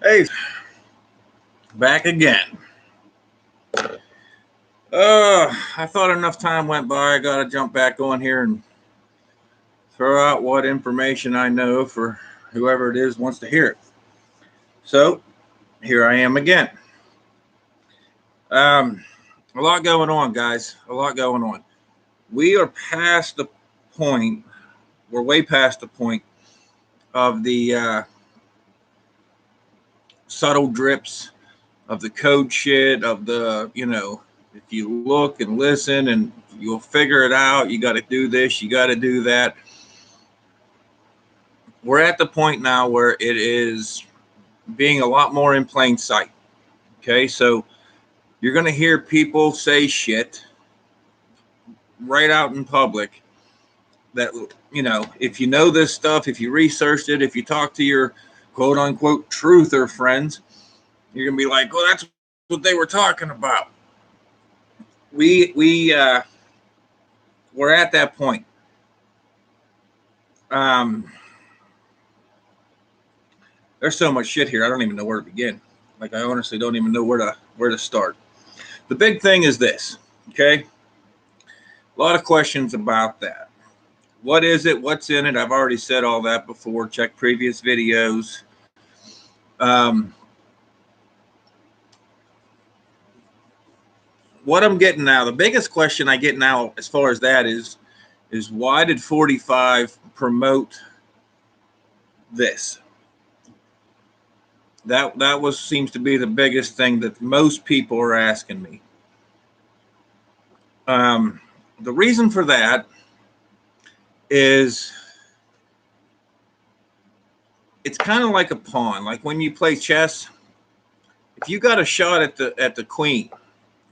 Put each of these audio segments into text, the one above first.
Hey, back again. I thought enough time went by. I got to jump back on here and throw out what information I know for whoever it is wants to hear it. So here I am again. A lot going on, guys. A lot going on. We are past the point. We're way past the point of the subtle drips of the code shit of the. If you look and listen and you'll figure it out, you got to do this, you got to do that. We're at the point now where it is being a lot more in plain sight. Okay, so you're going to hear people say shit right out in public that, if you know this stuff, if you researched it, if you talk to your quote unquote truther friends, you're going to be like, well, that's what they were talking about. We're at that point. There's so much shit here. I don't even know where to begin. Like, I honestly don't even know where to start. The big thing is this, okay? A lot of questions about that. What is it? What's in it? I've already said all that before. Check previous videos. What I'm getting now, the biggest question I get now as far as that is why did 45 promote this? That seems to be the biggest thing that most people are asking me. The reason for that is it's kind of like a pawn. Like when you play chess, if you got a shot at the queen,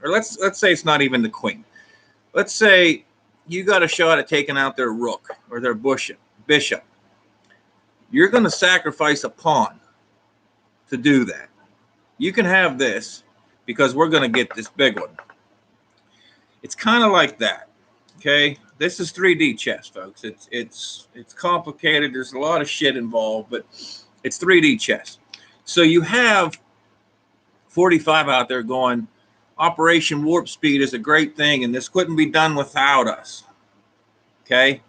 or let's say it's not even the queen. Let's say you got a shot at taking out their rook or their bishop. You're going to sacrifice a pawn to do that. You can have this because we're going to get this big one. It's kind of like that. Okay, this is 3D chess, folks. It's complicated. There's a lot of shit involved, but it's 3D chess. So you have 45 out there going, Operation Warp Speed is a great thing, and this couldn't be done without us. Okay,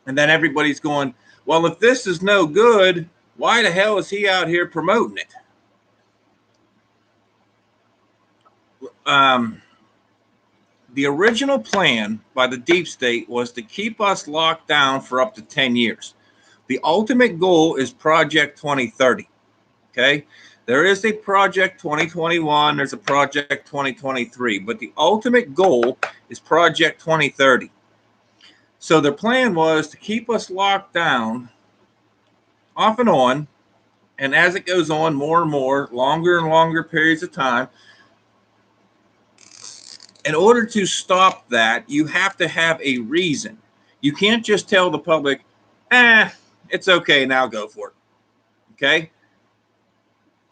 and then everybody's going, well, if this is no good, why the hell is he out here promoting it? The original plan by the deep state was to keep us locked down for up to 10 years. The ultimate goal is Project 2030. Okay. There is a Project 2021. There's a Project 2023. But the ultimate goal is Project 2030. So their plan was to keep us locked down off and on. And as it goes on, more and more, longer and longer periods of time, in order to stop that, you have to have a reason. You can't just tell the public, it's okay, now go for it. Okay?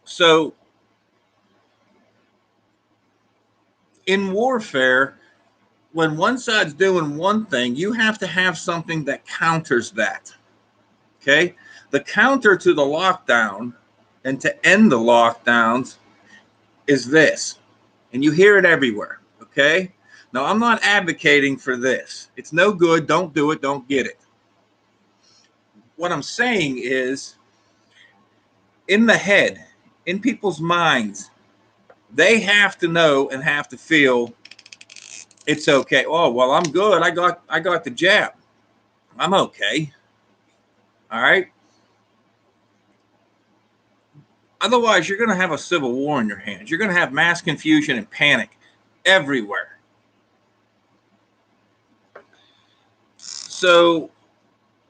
So, in warfare, when one side's doing one thing, you have to have something that counters that. Okay? The counter to the lockdown and to end the lockdowns is this. And you hear it everywhere. Okay? Now, I'm not advocating for this. It's no good. Don't do it. Don't get it. What I'm saying is, in the head, in people's minds, they have to know and have to feel it's okay. Oh, well, I'm good. I got the jab. I'm okay. All right. Otherwise, you're going to have a civil war in your hands. You're going to have mass confusion and panic everywhere. So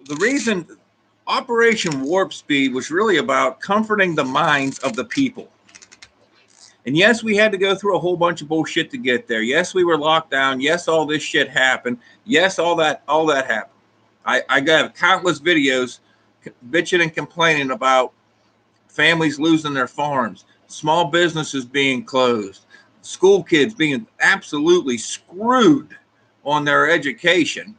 the reason Operation Warp Speed was really about comforting the minds of the people. And yes, we had to go through a whole bunch of bullshit to get there. Yes, we were locked down. Yes, all this shit happened. Yes, all that happened. I got countless videos bitching and complaining about families losing their farms, small businesses being closed, school kids being absolutely screwed on their education.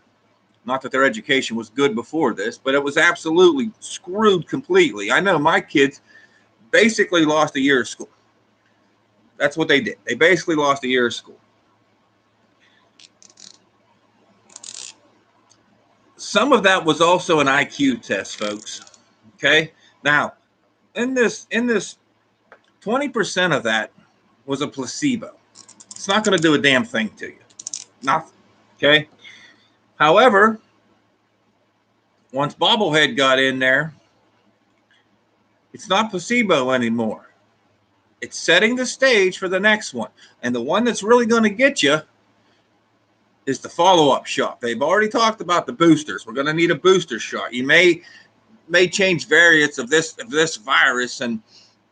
Not that their education was good before this, but it was absolutely screwed completely. I know my kids basically lost a year of school. That's what they did. They basically lost a year of school. Some of that was also an IQ test, folks. Okay. Now, in this 20% of that was a placebo. It's not going to do a damn thing to you. Nothing. Okay. However, once Bobblehead got in there, it's not placebo anymore. It's setting the stage for the next one. And the one that's really going to get you is the follow-up shot. They've already talked about the boosters. We're going to need a booster shot. You may change variants of this virus, and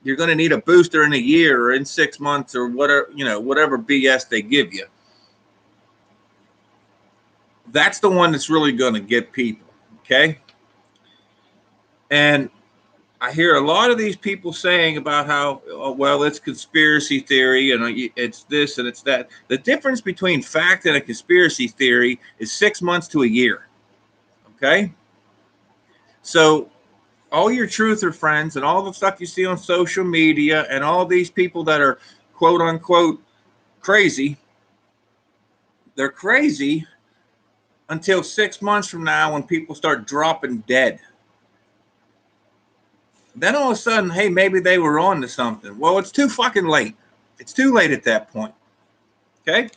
you're going to need a booster in a year or in 6 months or whatever, whatever BS they give you. That's the one that's really going to get people, okay? And I hear a lot of these people saying about how, oh, well, it's conspiracy theory and it's this and it's that. The difference between fact and a conspiracy theory is 6 months to a year, okay? So all your truther friends and all the stuff you see on social media and all these people that are quote unquote crazy, they're crazy until 6 months from now when people start dropping dead. Then all of a sudden, hey, maybe they were on to something. Well, it's too fucking late. It's too late at that point. Okay?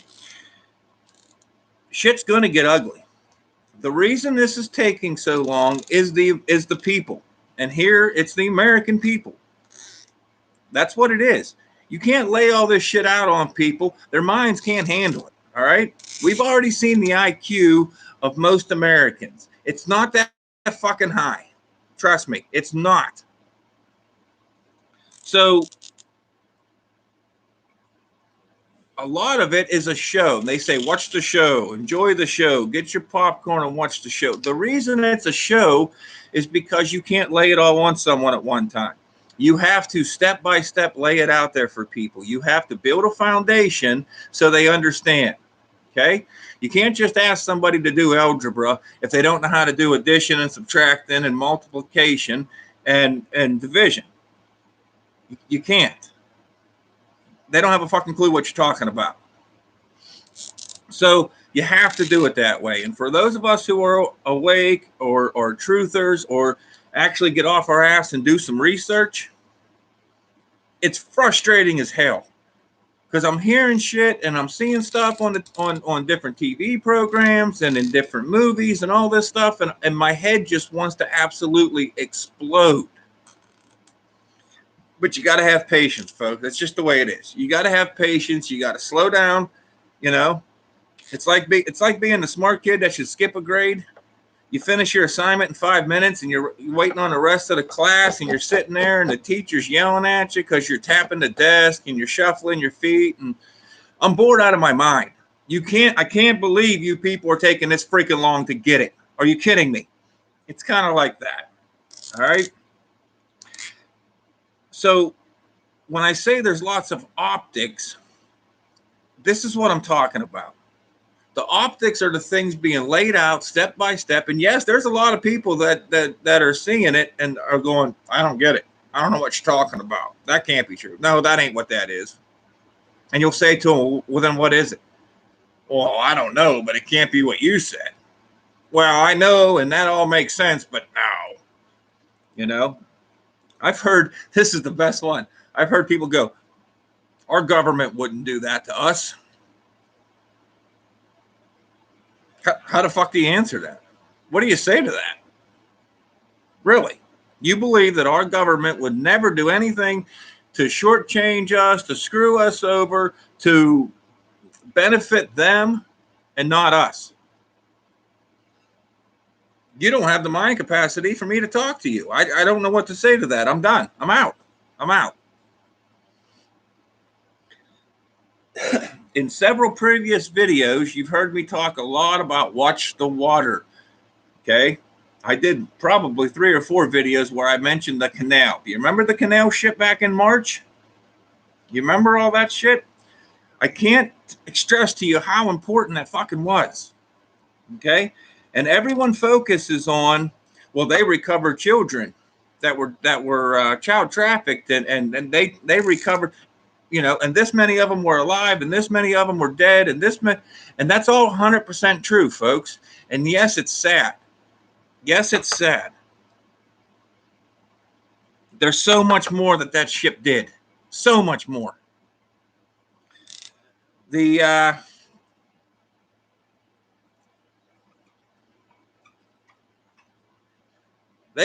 Shit's going to get ugly. The reason this is taking so long is the people. And here it's the American people. That's what it is. You can't lay all this shit out on people. Their minds can't handle it. All right? We've already seen the IQ of most Americans. It's not that fucking high. Trust me, it's not. So a lot of it is a show. They say, watch the show, enjoy the show, get your popcorn and watch the show. The reason it's a show is because you can't lay it all on someone at one time. You have to step by step lay it out there for people. You have to build a foundation so they understand. Okay? You can't just ask somebody to do algebra if they don't know how to do addition and subtracting and multiplication and division. You can't. They don't have a fucking clue what you're talking about. So you have to do it that way. And for those of us who are awake or truthers or actually get off our ass and do some research, it's frustrating as hell. Because I'm hearing shit and I'm seeing stuff on different TV programs and in different movies and all this stuff, and my head just wants to absolutely explode. But you got to have patience, folks. That's just the way it is. You got to have patience. You got to slow down. It's like being the smart kid that should skip a grade. You finish your assignment in 5 minutes, and you're waiting on the rest of the class, and you're sitting there, and the teacher's yelling at you because you're tapping the desk and you're shuffling your feet. And I'm bored out of my mind. I can't believe you people are taking this freaking long to get it. Are you kidding me? It's kind of like that. All right. So when I say there's lots of optics, this is what I'm talking about. The optics are the things being laid out step by step. And yes, there's a lot of people that are seeing it and are going, I don't get it. I don't know what you're talking about. That can't be true. No, that ain't what that is. And you'll say to them, well, then what is it? Well, I don't know, but it can't be what you said. Well, I know, and that all makes sense, but no. I've heard, this is the best one. I've heard people go, our government wouldn't do that to us. How the fuck do you answer that? What do you say to that? Really? You believe that our government would never do anything to shortchange us, to screw us over, to benefit them and not us? You don't have the mind capacity for me to talk to you. I don't know what to say to that. I'm done. I'm out. In several previous videos, you've heard me talk a lot about watch the water. Okay? I did probably 3 or 4 videos where I mentioned the canal. Do you remember the canal shit back in March? You remember all that shit? I can't stress to you how important that fucking was. Okay? And everyone focuses on, well, they recover children. that were child trafficked, and they recovered, and this many of them were alive, and this many of them were dead, and and that's all 100% true, folks. And yes, it's sad. Yes, it's sad. There's so much more that ship did. So much more. They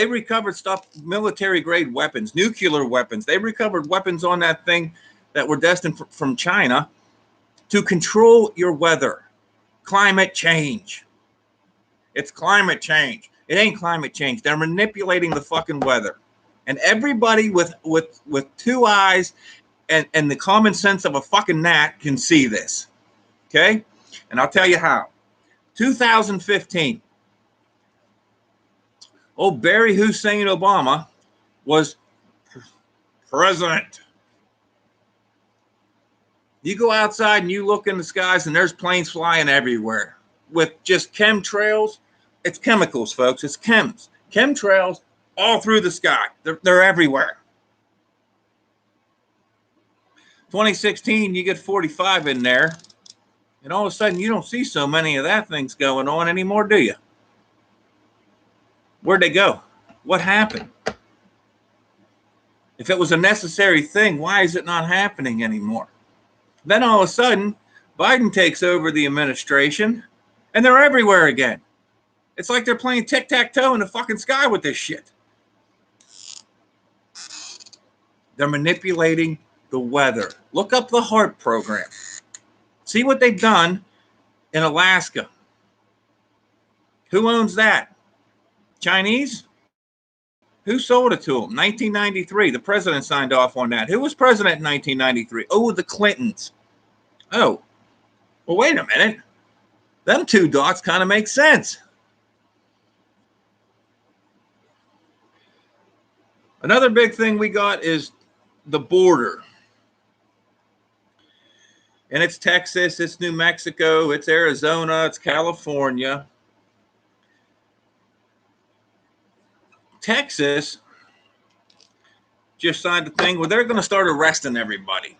recovered stuff, military-grade weapons, nuclear weapons. They recovered weapons on that thing that were destined from China to control your weather. Climate change. It's climate change. It ain't climate change. They're manipulating the fucking weather. And everybody with two eyes and the common sense of a fucking gnat can see this. Okay? And I'll tell you how. 2015. Old Barry Hussein Obama was president. You go outside and you look in the skies and there's planes flying everywhere with just chemtrails. It's chemicals, folks. It's chemtrails all through the sky. They're everywhere. 2016, you get 45 in there, and all of a sudden you don't see so many of that things going on anymore, do you? Where'd they go? What happened? If it was a necessary thing, why is it not happening anymore? Then all of a sudden, Biden takes over the administration, and they're everywhere again. It's like they're playing tic-tac-toe in the fucking sky with this shit. They're manipulating the weather. Look up the HAARP program. See what they've done in Alaska. Who owns that? Chinese? Who sold it to them? 1993. The president signed off on that. Who was president in 1993? Oh, the Clintons. Oh, well, wait a minute. Them two dots kind of make sense. Another big thing we got is the border. And it's Texas, it's New Mexico, it's Arizona, it's California. Texas just signed a thing where they're going to start arresting everybody.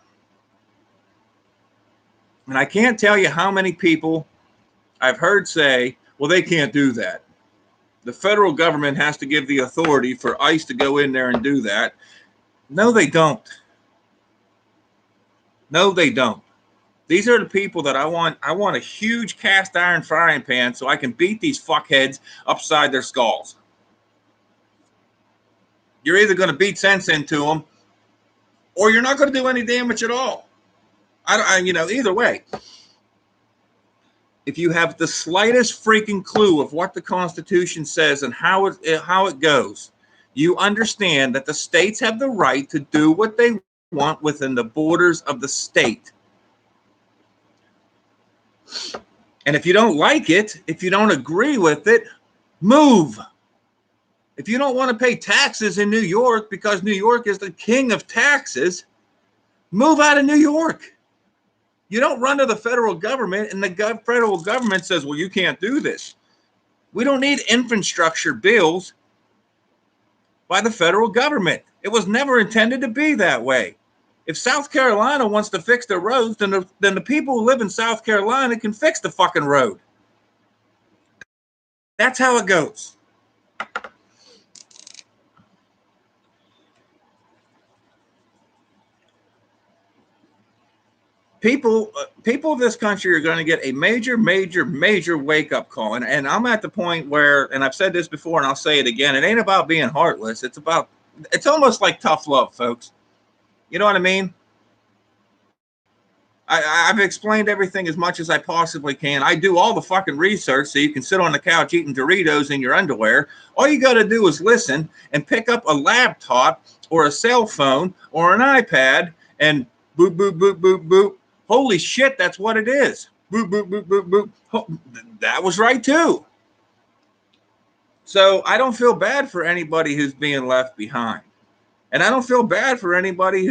And I can't tell you how many people I've heard say, well, they can't do that. The federal government has to give the authority for ICE to go in there and do that. No, they don't. No, they don't. These are the people that I want. I want a huge cast iron frying pan so I can beat these fuckheads upside their skulls. You're either going to beat sense into them or you're not going to do any damage at all. Either way. If you have the slightest freaking clue of what the Constitution says and how it goes, you understand that the states have the right to do what they want within the borders of the state. And if you don't like it, if you don't agree with it, move. If you don't want to pay taxes in New York because New York is the king of taxes, move out of New York. You don't run to the federal government and the federal government says, well, you can't do this. We don't need infrastructure bills by the federal government. It was never intended to be that way. If South Carolina wants to fix the roads, then the people who live in South Carolina can fix the fucking road. That's how it goes. People of this country are going to get a major wake-up call. And I'm at the point where, and I've said this before and I'll say it again, it ain't about being heartless. It's almost like tough love, folks. You know what I mean? I've explained everything as much as I possibly can. I do all the fucking research so you can sit on the couch eating Doritos in your underwear. All you got to do is listen and pick up a laptop or a cell phone or an iPad and boop, boop, boop, boop, boop. Holy shit, that's what it is. Boop, boop, boop, boop, boop. Oh, that was right, too. So I don't feel bad for anybody who's being left behind. And I don't feel bad for anybody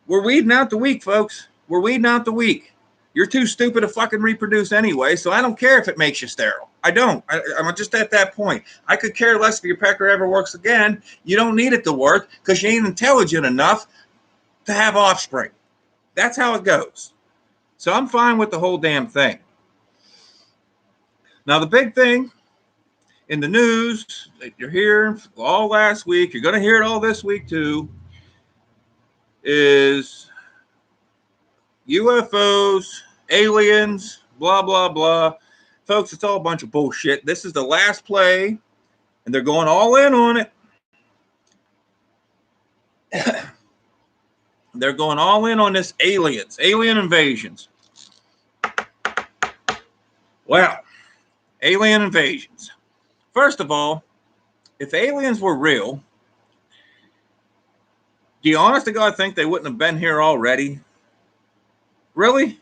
we're weeding out the weak, folks. We're weeding out the weak. You're too stupid to fucking reproduce anyway, so I don't care if it makes you sterile. I don't. I'm just at that point. I could care less if your pecker ever works again. You don't need it to work because you ain't intelligent enough to have offspring. That's how it goes. So I'm fine with the whole damn thing. Now, the big thing in the news that you're hearing all last week, you're going to hear it all this week too, is UFOs, aliens, blah, blah, blah. Folks, it's all a bunch of bullshit. This is the last play, and they're going all in on it. They're going all in on this aliens, alien invasions. Well, alien invasions. First of all, if aliens were real, do you honest to God think they wouldn't have been here already? Really?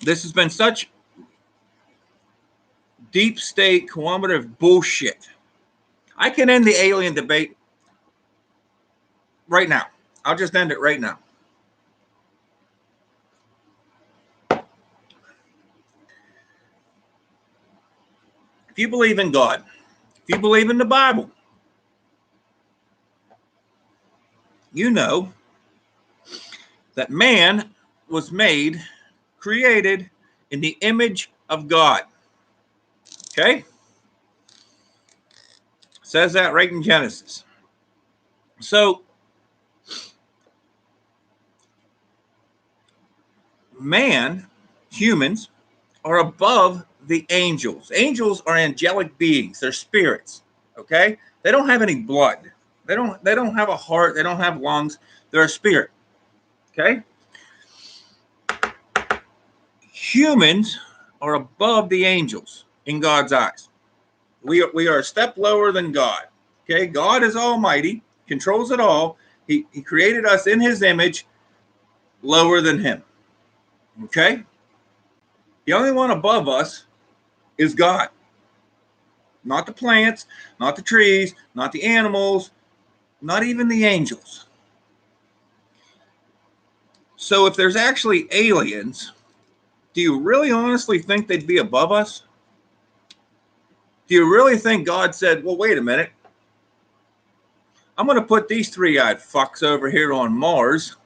This has been such deep state cooperative bullshit. I can end the alien debate right now. I'll just end it right now. If you believe in God, if you believe in the Bible, you know that man was made, created in the image of God. Okay? Says that right in Genesis. So, man, humans, are above the angels. Angels are angelic beings. They're spirits. Okay? They don't have any blood. They don't have a heart. They don't have lungs. They're a spirit. Okay? Humans are above the angels in God's eyes. We are a step lower than God. Okay? God is almighty, controls it all. He created us in his image, lower than him. Okay? The only one above us is God. Not the plants, not the trees, not the animals, not even the angels. So if there's actually aliens, do you really honestly think they'd be above us? Do you really think God said, well, wait a minute. I'm going to put these three-eyed fucks over here on Mars,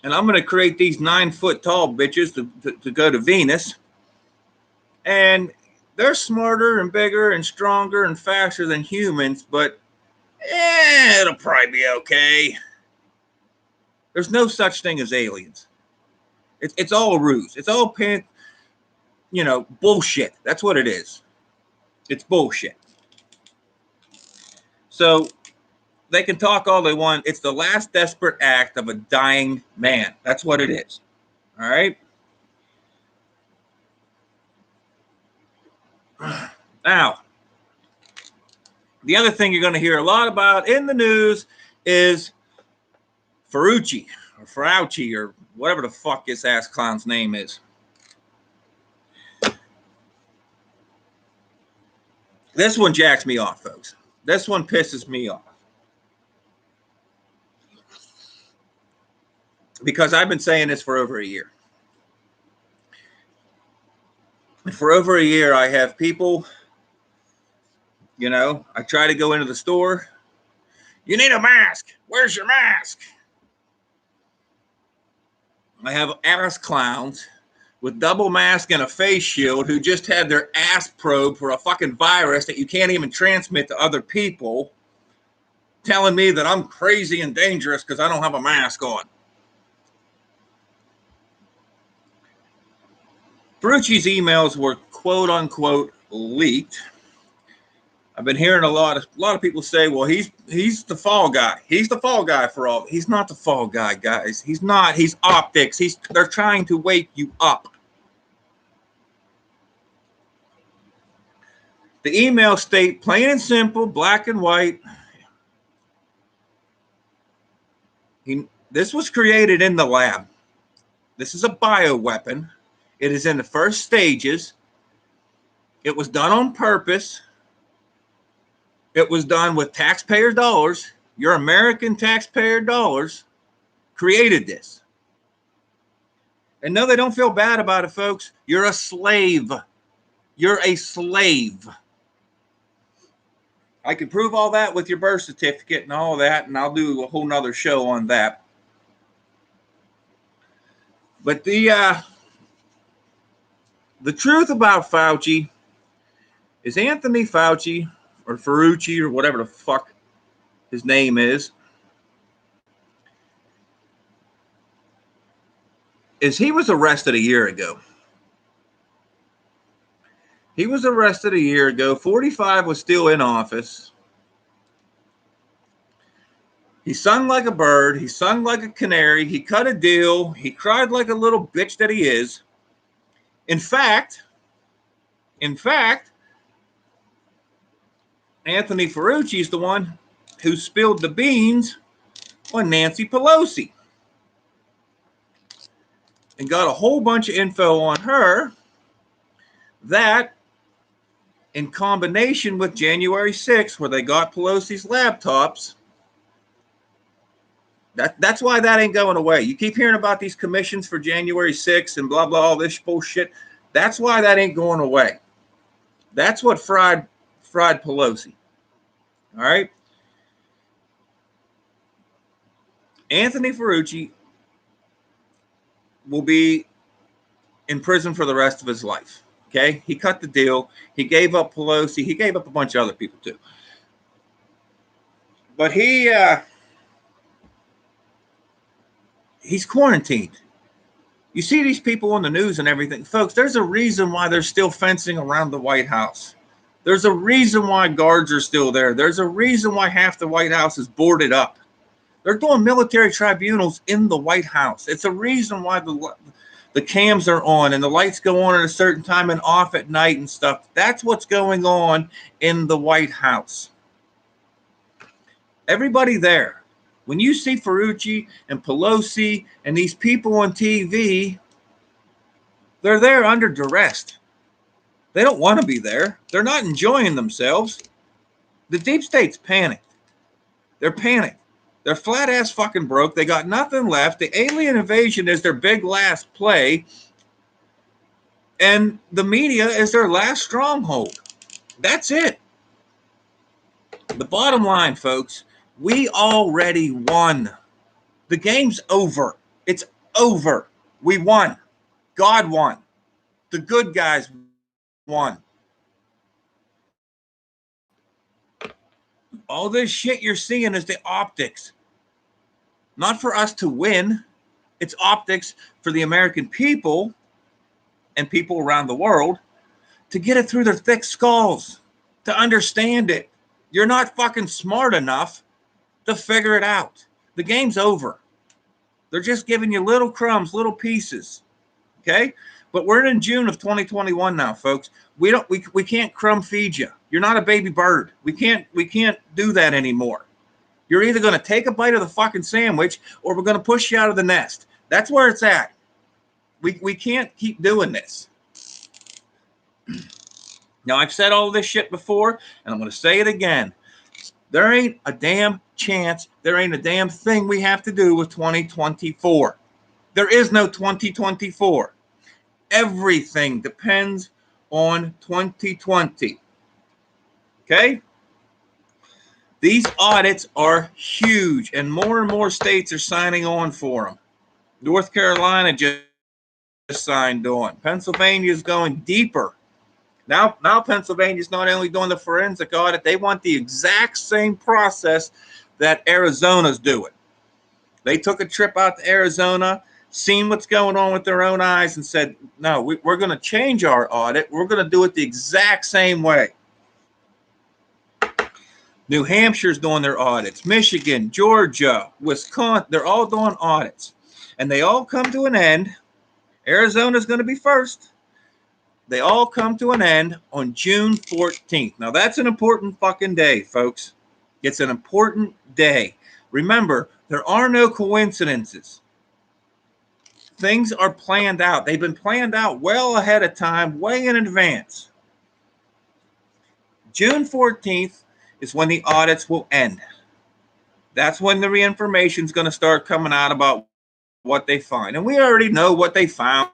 and I'm going to create these 9-foot tall bitches to go to Venus, and they're smarter and bigger and stronger and faster than humans, but it'll probably be okay. There's no such thing as aliens. It's all a ruse. It's all bullshit. That's what it is. It's bullshit. So they can talk all they want. It's the last desperate act of a dying man. That's what it is. All right? Now, the other thing you're going to hear a lot about in the news is Fauci or whatever the fuck this ass clown's name is. This one jacks me off, folks. This one pisses me off. Because I've been saying this for over a year. And for over a year, I have people, I try to go into the store. You need a mask. Where's your mask? I have ass clowns with double mask and a face shield who just had their ass probed for a fucking virus that you can't even transmit to other people, telling me that I'm crazy and dangerous because I don't have a mask on. Fauci's emails were quote unquote leaked. I've been hearing a lot of people say, well, he's the fall guy. He's the fall guy for all. He's not the fall guy, guys. He's not. He's optics. They're trying to wake you up. The emails state plain and simple, black and white. This was created in the lab. This is a bioweapon. It is in the first stages. It was done on purpose. It was done with taxpayer dollars, your American taxpayer dollars, created this. And no, they don't feel bad about it, folks. You're a slave. You're a slave. I can prove all that with your birth certificate and all that, and I'll do a whole nother show on that. But the truth about Fauci is Anthony Fauci, or Fauci, or whatever the fuck his name is he was arrested a year ago. He was arrested a year ago. 45 was still in office. He sung like a bird. He sung like a canary. He cut a deal. He cried like a little bitch that he is. In fact, Anthony Fauci is the one who spilled the beans on Nancy Pelosi and got a whole bunch of info on her that, in combination with January 6th, where they got Pelosi's laptops, that's why that ain't going away. You keep hearing about these commissions for January 6th and blah, blah, all this bullshit. That's why that ain't going away. That's what fried Pelosi. All right? Anthony Fauci will be in prison for the rest of his life. Okay? He cut the deal. He gave up Pelosi. He gave up a bunch of other people too. But he's quarantined. You see these people on the news and everything. Folks, there's a reason why they're still fencing around the White House. There's a reason why guards are still there. There's a reason why half the White House is boarded up. They're doing military tribunals in the White House. It's a reason why the cams are on and the lights go on at a certain time and off at night and stuff. That's what's going on in the White House. Everybody there. When you see Fauci and Pelosi and these people on TV, they're there under duress. They don't want to be there. They're not enjoying themselves. The deep state's panicked. They're panicked. They're flat ass fucking broke. They got nothing left. The alien invasion is their big last play. And the media is their last stronghold. That's it. The bottom line, folks, we already won. The game's over. It's over. We won. God won. The good guys won. All this shit you're seeing is the optics. Not for us to win. It's optics for the American people and people around the world to get it through their thick skulls, to understand it. You're not fucking smart enough to figure it out. The game's over. They're just giving you little crumbs, little pieces. Okay? But we're in June of 2021 now, folks. We can't crumb feed you. You're not a baby bird. We can't do that anymore. You're either going to take a bite of the fucking sandwich or we're going to push you out of the nest. That's where it's at. We can't keep doing this. Now, I've said all this shit before, and I'm going to say it again. There ain't a damn chance. There ain't a damn thing we have to do with 2024. There is no 2024. Everything depends on 2020. Okay? These audits are huge, and more states are signing on for them. North Carolina just signed on. Pennsylvania is going deeper. Now Pennsylvania's not only doing the forensic audit, they want the exact same process that Arizona's doing. They took a trip out to Arizona, seen what's going on with their own eyes, and said, no, we're going to change our audit. We're going to do it the exact same way. New Hampshire's doing their audits. Michigan, Georgia, Wisconsin, they're all doing audits. And they all come to an end. Arizona's going to be first. They all come to an end on June 14th. Now, that's an important fucking day, folks. It's an important day. Remember, there are no coincidences. Things are planned out. They've been planned out well ahead of time, way in advance. June 14th is when the audits will end. That's when the information is going to start coming out about what they find. And we already know what they found.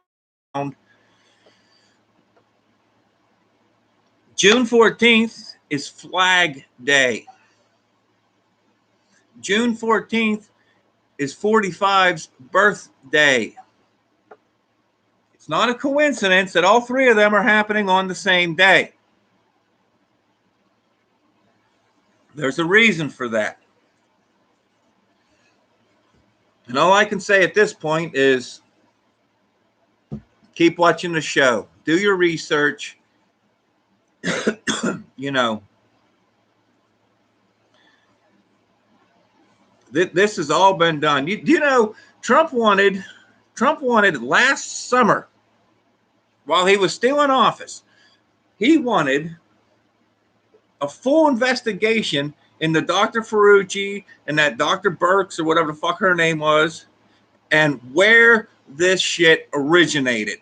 June 14th is Flag Day. June 14th is 45's birthday. It's not a coincidence that all three of them are happening on the same day. There's a reason for that. And all I can say at this point is keep watching the show. Do your research. You know, this has all been done. You know, Trump wanted last summer, while he was still in office, he wanted a full investigation in the Dr. Fauci and that Dr. Birx or whatever the fuck her name was, and where this shit originated.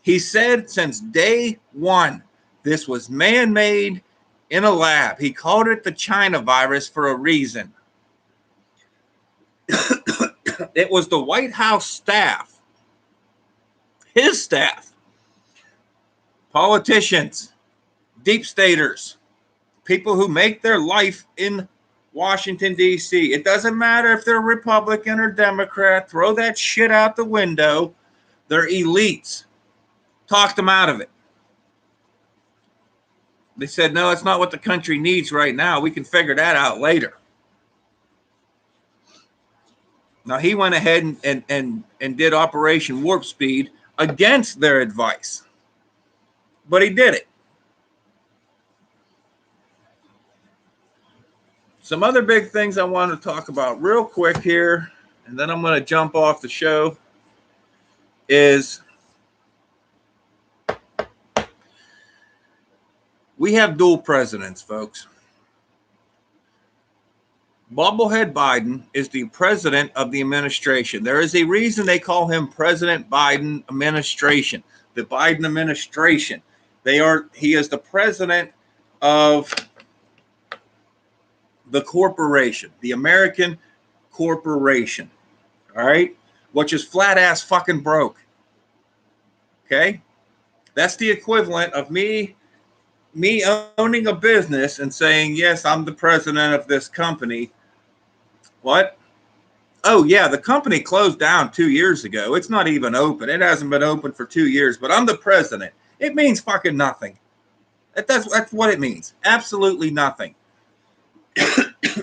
He said since day one, this was man-made in a lab. He called it the China virus for a reason. It was the White House staff, his staff, politicians, deep staters, people who make their life in Washington, D.C. It doesn't matter if they're Republican or Democrat. Throw that shit out the window. They're elites. Talked them out of it. They said, no, it's not what the country needs right now. We can figure that out later. Now, he went ahead and did Operation Warp Speed against their advice. But he did it. Some other big things I want to talk about real quick here, and then I'm going to jump off the show, is we have dual presidents, folks. Bobblehead Biden is the president of the administration. There is a reason they call him President Biden administration. The Biden administration. He is the president of the corporation, the American corporation. All right? Which is flat ass fucking broke. Okay? That's the equivalent of me owning a business and saying, yes, I'm the president of this company. What? Oh, yeah, the company closed down 2 years ago. It's not even open. It hasn't been open for 2 years, but I'm the president. It means fucking nothing. That's what it means. Absolutely nothing.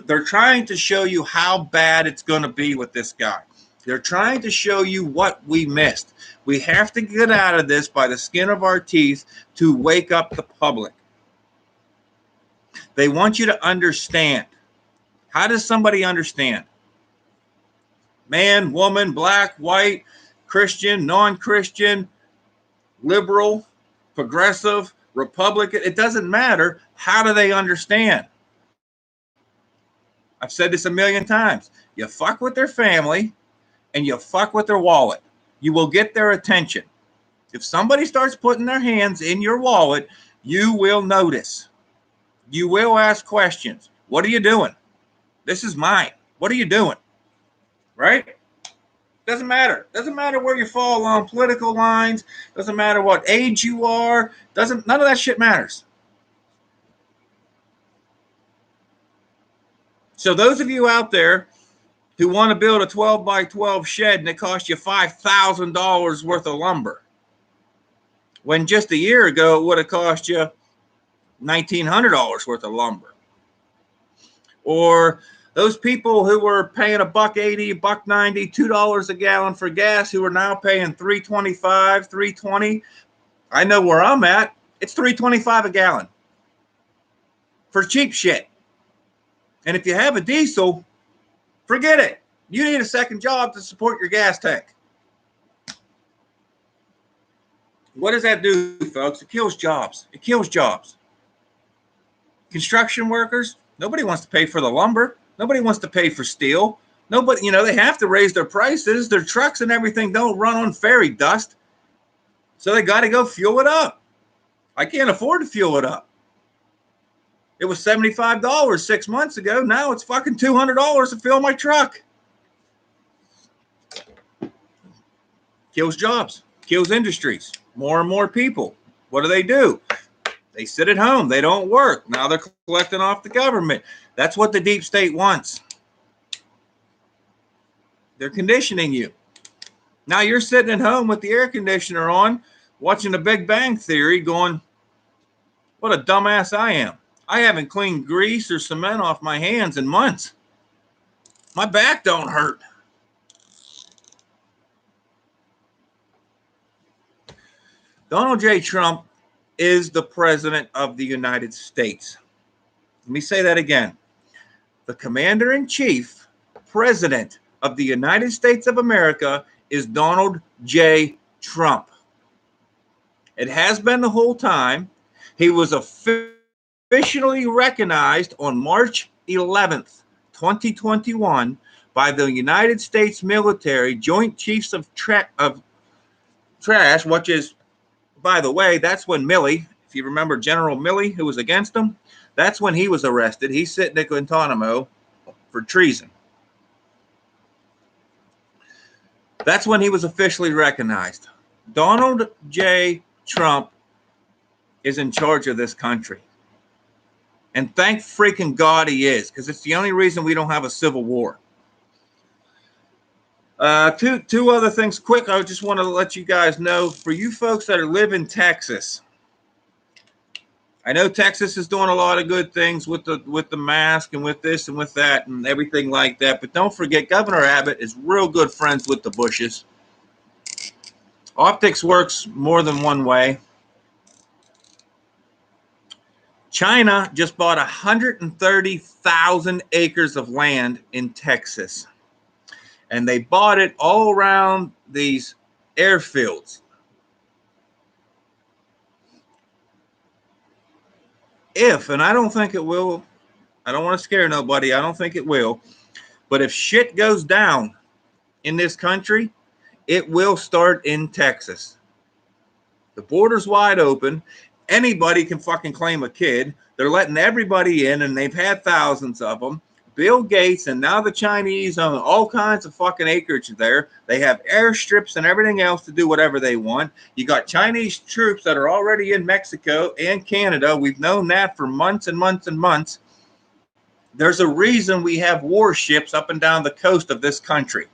They're trying to show you how bad it's going to be with this guy. They're trying to show you what we missed. We have to get out of this by the skin of our teeth to wake up the public. They want you to understand. How does somebody understand? Man, woman, black, white, Christian, non-Christian, liberal, progressive, Republican. It doesn't matter. How do they understand? I've said this a million times. You fuck with their family and you fuck with their wallet. You will get their attention. If somebody starts putting their hands in your wallet, you will notice. You will ask questions. What are you doing? This is mine. What are you doing? Right? Doesn't matter. Doesn't matter where you fall on political lines. Doesn't matter what age you are. None of that shit matters. So those of you out there who want to build a 12 by 12 shed and it costs you $5,000 worth of lumber, when just a year ago it would have cost you $1,900 worth of lumber. Or those people who were paying $1.80, $1.90, $2 a gallon for gas, who are now paying $3.25, $3.20. I know where I'm at. It's $3.25 a gallon for cheap shit. And if you have a diesel, forget it. You need a second job to support your gas tank. What does that do, folks? It kills jobs. It kills jobs. Construction workers, nobody wants to pay for the lumber. Nobody wants to pay for steel. Nobody, they have to raise their prices. Their trucks and everything don't run on fairy dust. So they got to go fuel it up. I can't afford to fuel it up. It was $75 6 months ago. Now it's fucking $200 to fill my truck. Kills jobs, kills industries. More and more people. What do? They sit at home. They don't work. Now they're collecting off the government. That's what the deep state wants. They're conditioning you. Now you're sitting at home with the air conditioner on, watching The Big Bang Theory, going, what a dumbass I am. I haven't cleaned grease or cement off my hands in months. My back don't hurt. Donald J. Trump is the president of the United States. Let me say that again. The commander-in-chief, president of the United States of America is Donald J. Trump. It has been the whole time. He was officially recognized on March 11th, 2021 by the United States Military Joint Chiefs of Trash, which is, by the way, that's when Milley, if you remember General Milley, who was against him, that's when he was arrested. He's sitting at Guantanamo for treason. That's when he was officially recognized. Donald J. Trump is in charge of this country. And thank freaking God he is, because it's the only reason we don't have a civil war. Two other things quick. I just want to let you guys know, for you folks that live in Texas, I know Texas is doing a lot of good things with the mask and with this and with that and everything like that. But don't forget, Governor Abbott is real good friends with the Bushes. Optics works more than one way. China just bought 130,000 acres of land in Texas. And they bought it all around these airfields. And I don't think it will, I don't want to scare nobody, I don't think it will, but if shit goes down in this country, it will start in Texas. The border's wide open. Anybody can fucking claim a kid. They're letting everybody in, and they've had thousands of them. Bill Gates and now the Chinese own all kinds of fucking acreage there. They have airstrips and everything else to do whatever they want. You got Chinese troops that are already in Mexico and Canada. We've known that for months and months and months. There's a reason we have warships up and down the coast of this country.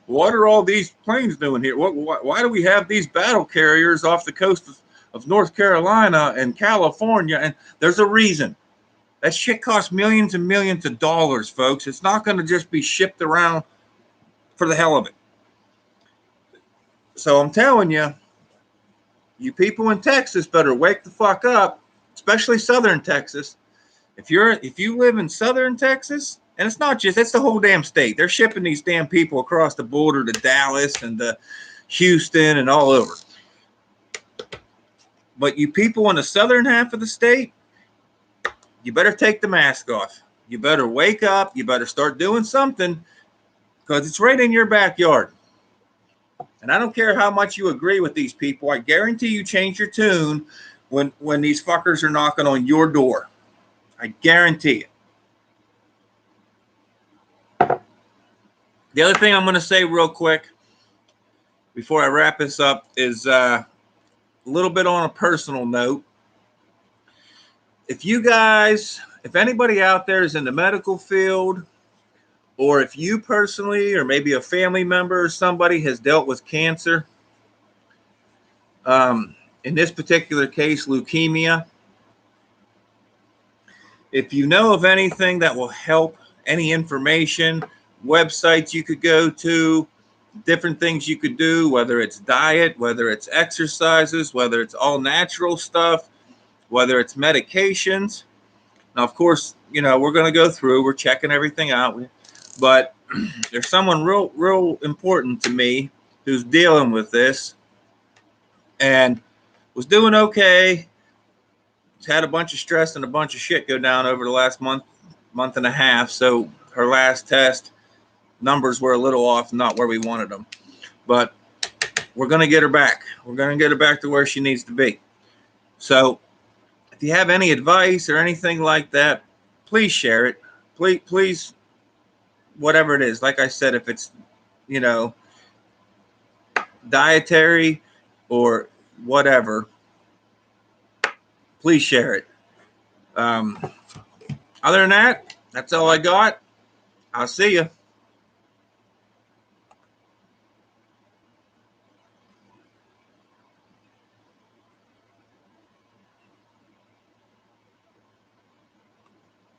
What are all these planes doing here? Why do we have these battle carriers off the coast of North Carolina and California? And there's a reason. That shit costs millions and millions of dollars, folks. It's not going to just be shipped around for the hell of it. So I'm telling you, you people in Texas better wake the fuck up, especially southern Texas. If you live in southern Texas, and it's not just, it's the whole damn state. They're shipping these damn people across the border to Dallas and to Houston and all over. But you people in the southern half of the state, you better take the mask off. You better wake up. You better start doing something, because it's right in your backyard. And I don't care how much you agree with these people. I guarantee you change your tune when these fuckers are knocking on your door. I guarantee it. The other thing I'm going to say real quick before I wrap this up is a little bit on a personal note. If anybody out there is in the medical field, or if you personally, or maybe a family member or somebody has dealt with cancer, in this particular case, leukemia, if you know of anything that will help, any information, websites you could go to, different things you could do, whether it's diet, whether it's exercises, whether it's all natural stuff, whether it's medications. Now, of course, we're going to go through, we're checking everything out, but there's someone real important to me who's dealing with this and was doing okay. She's had a bunch of stress and a bunch of shit go down over the last month and a half. So her last test numbers were a little off, not where we wanted them, but we're going to get her back. We're going to get her back to where she needs to be. So If you have any advice or anything like that, please share it. Please, whatever it is. Like I said, if it's, you know, dietary or whatever, please share it. Other than that, that's all I got. I'll see you.